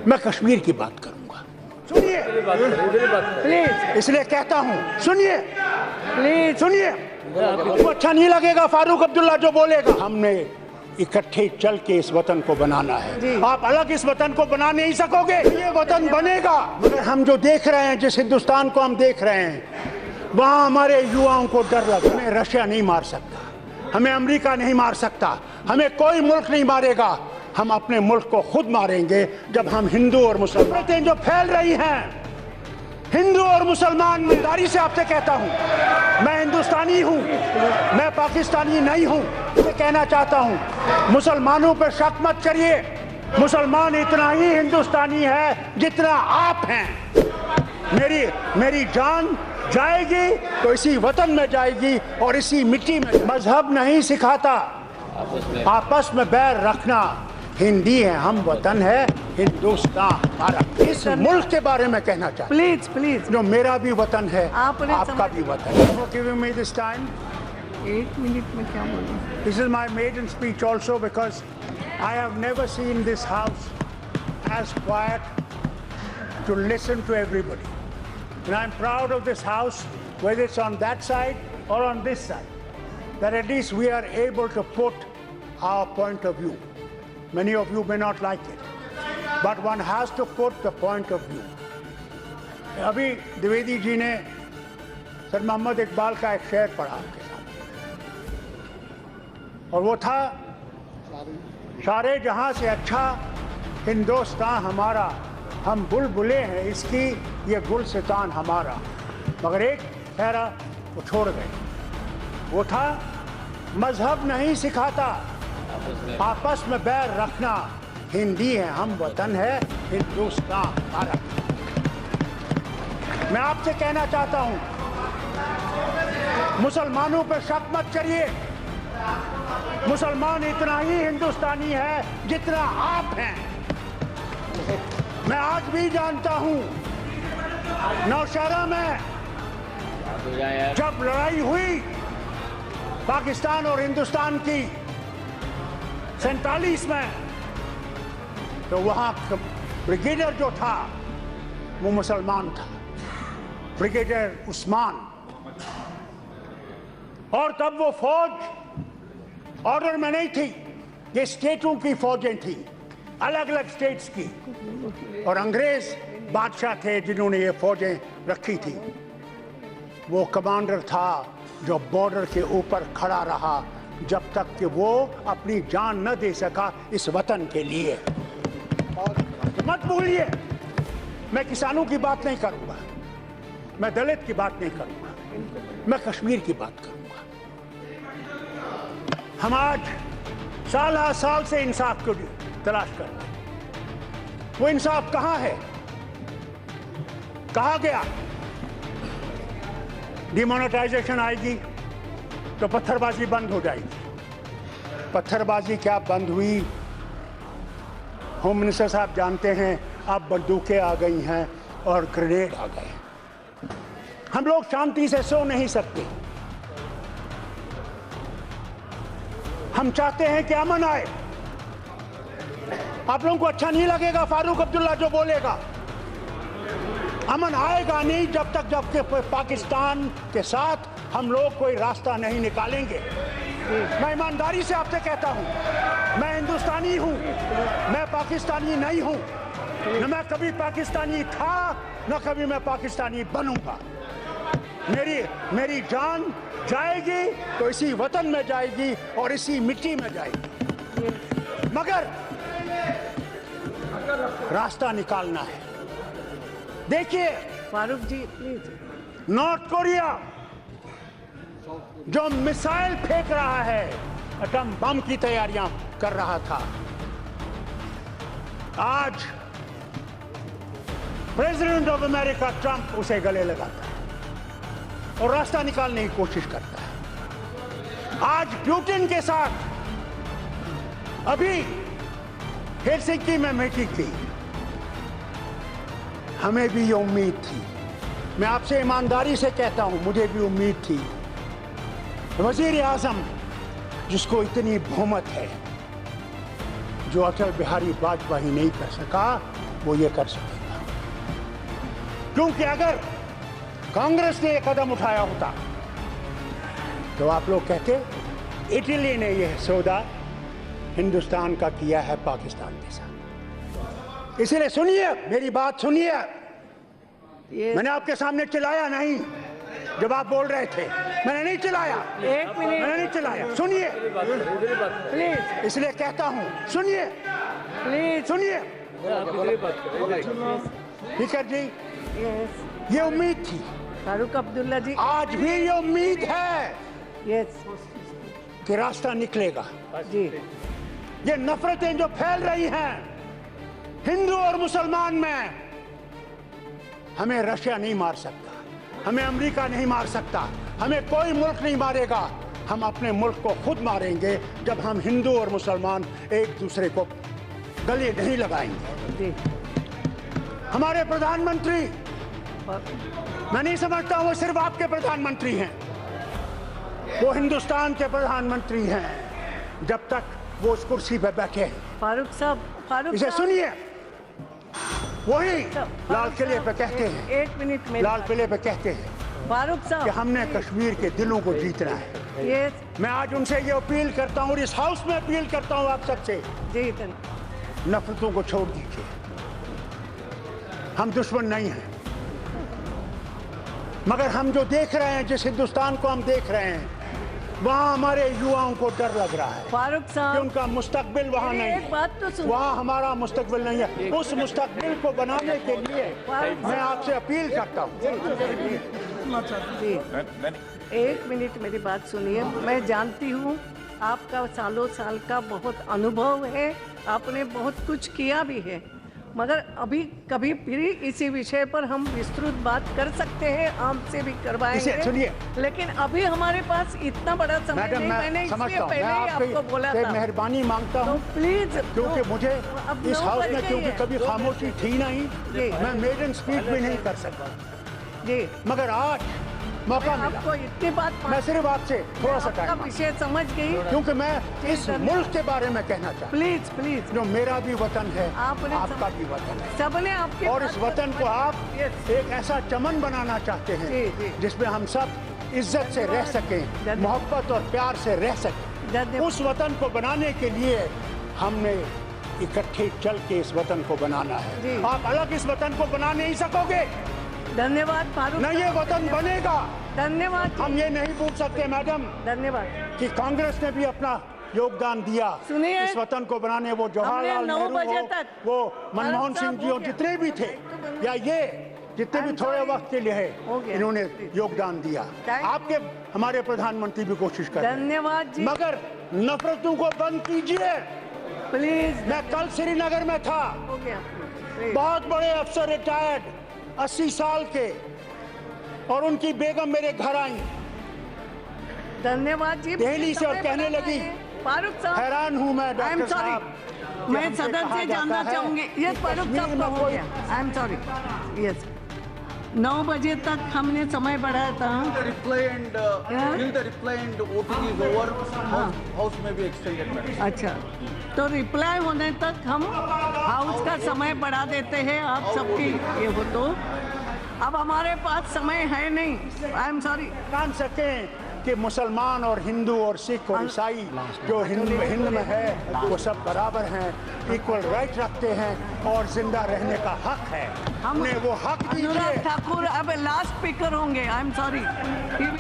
मैं कश्मीर की बात करूंगा। सुनिए प्लीज, इसलिए कहता हूं, सुनिए प्लीज, सुनिए। आपको अच्छा नहीं लगेगा फारूक अब्दुल्ला जो बोलेगा। हमने इकट्ठे चल के इस वतन को बनाना है। आप अलग इस वतन को बना नहीं सकोगे। ये वतन बनेगा। मगर हम जो देख रहे हैं, जिस हिंदुस्तान को हम देख रहे हैं, वहां हमारे युवाओं को डर लगा। हमें रशिया नहीं मार सकता, हमें अमेरिका नहीं मार सकता, हमें कोई मुल्क नहीं मारेगा। हम अपने मुल्क को खुद मारेंगे जब हम हिंदू और मुसलमान जो फैल रही हैं, हिंदू और मुसलमान, ईमानदारी से आपसे कहता हूं, मैं हिंदुस्तानी हूं, मैं पाकिस्तानी नहीं हूं। मैं कहना चाहता हूं, मुसलमानों पर शक मत करिए। मुसलमान इतना ही हिंदुस्तानी है जितना आप हैं। मेरी जान जाएगी तो इसी वतन में जाएगी और इसी मिट्टी में। मजहब नहीं सिखाता आपस में बैर रखना। हिंदी है, हम वतन है हिंदुस्तान हमारा। इस मुल्क के बारे में कहना चाहता हूं। प्लीज प्लीज, जो मेरा भी वतन है, आपका भी वतन है। For giving me this time. 1 minute में क्या बोलूं? This is my maiden speech also because I have never seen this house as quiet to listen to everybody. And I'm proud of this house, whether it's on that side or on this side, that at least we are able to put our point of view. Many of you may not like it, but one has to put the point of view. अभी द्विवेदी जी ने sir Mohammad Iqbal का एक शेर पढ़ा आपके सामने, और वो था, सारे जहां से अच्छा हिंदुस्तान हमारा, हम बुलबुले हैं इसकी, ये गुलसितान हमारा। मगर एक ठहरा वो छोड़ गए, वो था, मजहब नहीं सिखाता आपस में बैर रखना। हिंदी है, हम वतन है हिंदुस्तान हमारा। मैं आपसे कहना चाहता हूं, मुसलमानों पर शक मत करिए। मुसलमान इतना ही हिंदुस्तानी है जितना आप हैं। मैं आज भी जानता हूं, नौशहरा में जब लड़ाई हुई पाकिस्तान और हिंदुस्तान की 47 में, तो वहां ब्रिगेडियर जो था वो मुसलमान था, ब्रिगेडियर उस्मान। और तब वो फौज ऑर्डर में नहीं थी, ये स्टेटों की फौजें थी, अलग अलग स्टेट्स की, और अंग्रेज बादशाह थे जिन्होंने ये फौजें रखी थी। वो कमांडर था जो बॉर्डर के ऊपर खड़ा रहा जब तक कि वो अपनी जान न दे सका इस वतन के लिए। और मत भूलिए, मैं किसानों की बात नहीं करूंगा, मैं दलित की बात नहीं करूंगा, मैं कश्मीर की बात करूंगा। हम आज साल से इंसाफ को तलाश करते हैं। वो इंसाफ कहां है, कहा गया? डिमोनेटाइजेशन आएगी तो पत्थरबाजी बंद हो जाएगी। पत्थरबाजी क्या बंद हुई? होम मिनिस्टर साहब जानते हैं, अब बंदूकें आ गई हैं और ग्रेनेड आ गए। हम लोग शांति से सो नहीं सकते। हम चाहते हैं कि अमन आए। आप लोगों को अच्छा नहीं लगेगा फारूक अब्दुल्ला जो बोलेगा। अमन आएगा नहीं जब तक जबकि पाकिस्तान के साथ हम लोग कोई रास्ता नहीं निकालेंगे। मैं ईमानदारी से आपसे कहता हूं, मैं हिंदुस्तानी हूं, मैं पाकिस्तानी नहीं हूं। न मैं कभी पाकिस्तानी था, न कभी मैं पाकिस्तानी बनूंगा। मेरी जान जाएगी तो इसी वतन में जाएगी और इसी मिट्टी में जाएगी। मगर रास्ता निकालना है। देखिए फारूक जी प्लीज, नॉर्थ कोरिया जो मिसाइल फेंक रहा है, एटम बम की तैयारियां कर रहा था, आज प्रेसिडेंट ऑफ अमेरिका ट्रंप उसे गले लगाता है और रास्ता निकालने की कोशिश करता है। आज पुतिन के साथ अभी हेलसिंकी में मीटिंग की। हमें भी ये उम्मीद थी, मैं आपसे ईमानदारी से कहता हूं, मुझे भी उम्मीद थी, वजीर आजम जिसको इतनी बहुमत है, जो अटल बिहारी वाजपेयी नहीं कर सका, वो ये कर सकेगा। क्योंकि अगर कांग्रेस ने ये कदम उठाया होता तो आप लोग कहते इटली ने यह सौदा हिंदुस्तान का किया है पाकिस्तान के साथ। इसलिए सुनिए, मेरी बात सुनिए। मैंने आपके सामने चिल्लाया नहीं जब आप बोल रहे थे, मैंने नहीं चिल्लाया। एक मिनट, मैंने नहीं चिल्लाया। सुनिए प्लीज इसलिए कहता हूं, सुनिए प्लीज। सुनिए। स्पीकर जी, यस ये उम्मीद थी, फारूक अब्दुल्ला जी। आज भी ये उम्मीद है यस कि रास्ता निकलेगा। जी। ये नफरतें जो फैल रही हैं हिंदू और मुसलमान में, हमें रशिया नहीं मार सकता, हमें अमेरिका नहीं मार सकता, हमें कोई मुल्क नहीं मारेगा। हम अपने मुल्क को खुद मारेंगे जब हम हिंदू और मुसलमान एक दूसरे को गले नहीं लगाएंगे। जी। हमारे प्रधानमंत्री, मैं नहीं समझता वो सिर्फ आपके प्रधानमंत्री हैं, वो हिंदुस्तान के प्रधानमंत्री हैं जब तक वो उस कुर्सी पे बैठे हैं। फारूक साहब, फारूक इसे साहब, सुनिए, वही फारूक लाल किले पे साहब, कहते हैं, एक मिनट में लाल किले पे कहते हैं फारूक कि साहब, हमने कश्मीर के दिलों को जीतना है। यस मैं आज उनसे ये अपील करता हूँ और इस हाउस में अपील करता हूँ आप सबसे, जी। नफरतों को छोड़ दीजिए। हम दुश्मन नहीं हैं, मगर हम जो देख रहे हैं, जिस हिंदुस्तान को हम देख रहे हैं, वहाँ हमारे युवाओं को डर लग रहा है फारूक कि साहब, उनका मुस्तकबिल वहाँ नहीं एक बात तो है, सुनो। वहाँ हमारा मुस्तकबिल नहीं है। उस मुस्तकबिल को बनाने के लिए मैं आपसे अपील करता हूँ। जी, एक मिनट मेरी बात सुनिए। मैं जानती हूँ आपका सालों साल का बहुत अनुभव है, आपने बहुत कुछ किया भी है, मगर अभी कभी फिर इसी विषय पर हम विस्तृत बात कर सकते हैं, आपसे भी इसे करवाएंगे। सुनिए लेकिन अभी हमारे पास इतना बड़ा समय मैडम, नहीं। मैंने मैं इसलिए समझता हूँ, मैं पहले ही आपको बोला आपसे था, मेहरबानी मांगता तो हूँ प्लीज, क्योंकि मुझे अब इस 9 हाउस बज में गई क्योंकि है। कभी खामोशी थी नहीं, जी। मैं मेडन स्पीच भी नहीं कर सकता, जी, मगर आज मौका मिला। आपको इतनी बात मैं सिर्फ आपसे थोड़ा सा आपका टाइम, विषय समझ गई। क्योंकि मैं इस मुल्क के बारे में कहना चाहता प्लीज प्लीज, हूँ, जो मेरा भी वतन है, आपने आपका भी वतन है, सबने आपके और इस वतन को आप Yes. एक ऐसा चमन बनाना चाहते जी, हैं जी। जिसमें हम सब इज्जत से रह सकें, धन्यवाद। मोहब्बत और प्यार से रह सकें। धन्यवाद। उस वतन को बनाने के लिए हमने इकट्ठे चल के इस वतन को बनाना है। जी। आप अलग इस वतन को बना नहीं सकोगे, धन्यवाद फारूक न ये साहब, वतन बनेगा। धन्यवाद हम ये नहीं पूछ सकते मैडम धन्यवाद। कि कांग्रेस ने भी अपना योगदान दिया सुनिए, इस वतन को बनाने, वो जवाहरलाल हमने 9 नेहरू बजे हो, तक, वो मनमोहन फारूक सिंह साहब, जी हो हो, गया। जितने भी थे, या ये जितने भी I'm थोड़े sorry. वक्त के लिए हो है, गया। इन्होंने योगदान दिया। Thank आपके हमारे प्रधानमंत्री भी कोशिश कर रहे हैं, धन्यवाद जी। मगर नफरतों को बंद कीजिए। प्लीज, मैं कल श्रीनगर में था, हो गया। प्लीज। बहुत बड़े अफसर रिटायर्ड 80 साल के, और उनकी बेगम मेरे घर आई, धन्यवाद जी। दिल्ली से, और कहने लगी, फारूक साहब, हैरान हूं मैं आई एम डॉक्टर सॉरी, साहब, मैं हमसे सदन कहा से जाता जानना है चाहूंगी। कि यस फारूक कश्मीर साहब में का हो कोई- गया। I am sorry. यस, 9 बजे तक हमने समय बढ़ाया था। The reply and Yeah? till the reply and voting is over, house may be extended, madam. अच्छा, तो रिप्लाई होने तक हम हाउस का समय बढ़ा देते हैं, आप सबकी ये हो तो। अब हमारे पास समय है नहीं। I am sorry. जान सकें कि मुसलमान और हिंदू और सिख और ईसाई जो हिंद में है वो सब बराबर हैं, इक्वल राइट रखते हैं और जिंदा रहने का हक है। हमने वो हक अनुराग दीजिए। ठाकुर अब लास्ट स्पीकर होंगे। I am sorry.